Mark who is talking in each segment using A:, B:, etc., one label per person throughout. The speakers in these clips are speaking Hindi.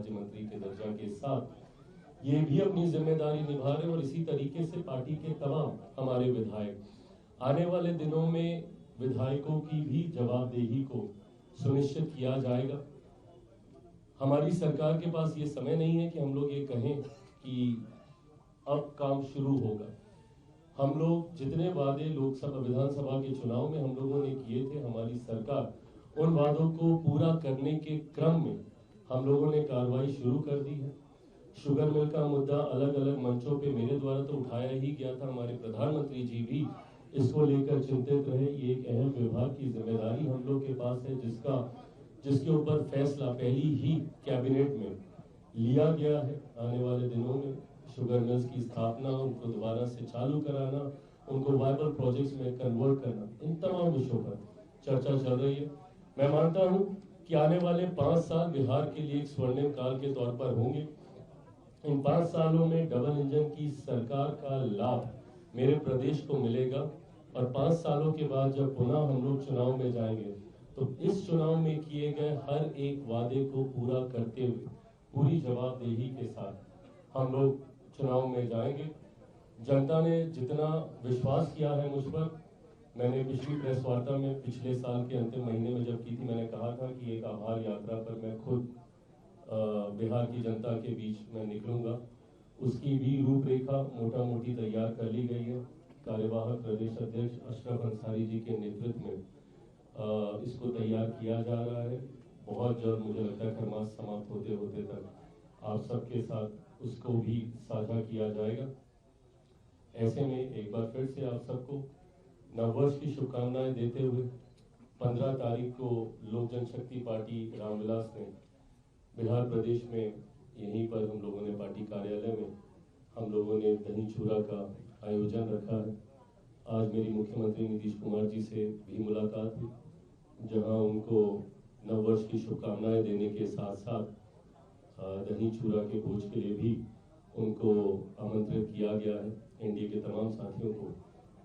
A: राज्य मंत्री के दर्जा के साथ ये भी अपनी जिम्मेदारी निभा रहे और इसी तरीके से पार्टी के तमाम हमारे विधायक आने वाले दिनों में विधायकों की भी जवाबदेही को सुनिश्चित किया जाएगा। हमारी सरकार के पास ये समय नहीं है कि हम लोग ये कहें कि अब काम शुरू होगा। हम लोग जितने वादे लोकसभा विधानसभा के चुनाव में हम लोगों ने किए थे, हमारी सरकार उन वादों को पूरा करने के क्रम में हम लोगों ने कार्रवाई शुरू कर दी है। शुगर मिल का मुद्दा अलग अलग मंचों पे मेरे द्वारा तो उठाया ही गया था, हमारे प्रधानमंत्री जी भी इसको लेकर चिंतित रहे। ये एक अहम विभाग की जिम्मेदारी हम लोग के पास है जिसके ऊपर फैसला पहली ही कैबिनेट में लिया गया है। आने वाले दिनों में शुगर मिल्स की स्थापना, उनको दोबारा से चालू कराना, उनको वायबल प्रोजेक्ट्स में कन्वर्ट करना, इन तमाम विषयों पर चर्चा चल रही है। मैं मानता हूं कि आने वाले 5 साल बिहार के लिए एक स्वर्णिम काल के तौर पर होंगे। इन 5 सालों में डबल इंजन की सरकार का लाभ मेरे प्रदेश को मिलेगा और 5 सालों के बाद जब पुनः हम लोग चुनाव में जाएंगे तो इस चुनाव में किए गए हर एक वादे को पूरा करते हुए पूरी जवाबदेही के साथ हम लोग चुनाव में जाएंगे। जनता ने जितना विश्वास किया है मुझ पर, मैंने पिछली प्रेस वार्ता में पिछले साल के अंतिम महीने में जब की थी, मैंने कहा था कि एक आभार यात्रा पर मैं खुद बिहार की जनता के बीच में निकलूंगा। उसकी भी रूपरेखा मोटा मोटी तैयार कर ली गई है। कार्यवाहक प्रदेश अध्यक्ष अशरफ अंसारी जी के नेतृत्व में इसको तैयार किया जा रहा है। बहुत जल्द मुझे लगता है खरमास समाप्त होते होते तक आप सबके साथ उसको भी साझा किया जाएगा। ऐसे में एक बार फिर से आप सबको नववर्ष की शुभकामनाएं देते हुए 15 तारीख को लोक जनशक्ति पार्टी रामविलास ने बिहार प्रदेश में यहीं पर हम लोगों ने पार्टी कार्यालय में हम लोगों ने दही चूरा का आयोजन रखा है। आज मेरी मुख्यमंत्री नीतीश कुमार जी से भी मुलाकात हुई, जहां उनको नववर्ष की शुभकामनाएं देने के साथ साथ दही चूरा के भोज के लिए भी उनको आमंत्रित किया गया है। एनडीए के तमाम साथियों को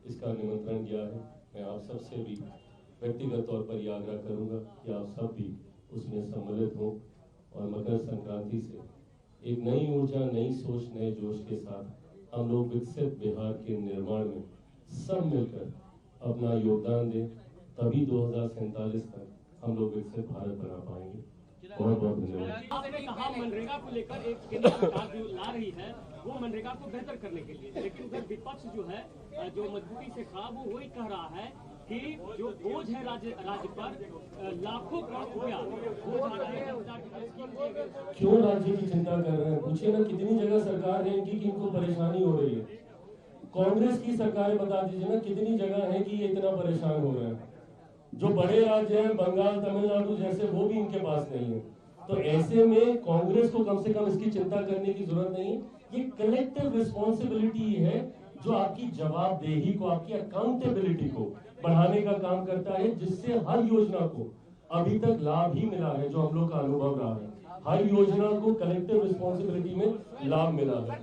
A: इसका निमंत्रण दिया है। मैं आप सबसे भी व्यक्तिगत तौर पर यह आग्रह करूंगा कि आप सब भी उसमें सम्मिलित हों और मकर संक्रांति से एक नई ऊर्जा, नई सोच, नए जोश के साथ हम लोग विकसित बिहार के निर्माण में सब मिलकर अपना योगदान दें। तभी 2047 तक हम लोग विकसित भारत बना पाएंगे। बहुत बहुत धन्यवाद।
B: आपने कहा मनरेगा को लेकर एक केंद्र सरकार जो ला रही है वो मनरेगा को बेहतर करने के लिए, लेकिन उधर विपक्ष जो है जो मजबूती से खड़ा वो वही कह रहा है कि जो बोझ है राज्य पर लाखों करोड़ रुपया बोझ आ रहा है।
A: क्यों राज्य की चिंता कर रहे हैं? पूछिए ना, कितनी जगह सरकार है इनकी कि इनको परेशानी हो रही है। कांग्रेस की सरकारें बता दीजिए ना कितनी जगह है कि ये इतना परेशान हो रहे हैं। जो बड़े राज्य हैं बंगाल, तमिलनाडु जैसे, वो भी इनके पास नहीं है। तो ऐसे में कांग्रेस को कम से कम इसकी चिंता करने की जरूरत नहीं। ये कलेक्टिव रिस्पॉन्सिबिलिटी है जो आपकी जवाबदेही को, आपकी अकाउंटेबिलिटी को बढ़ाने का काम करता है, जिससे हर योजना को अभी तक लाभ ही मिला है। जो हम लोग का अनुभव रहा है, हर योजना को कलेक्टिव रिस्पॉन्सिबिलिटी में लाभ मिला है।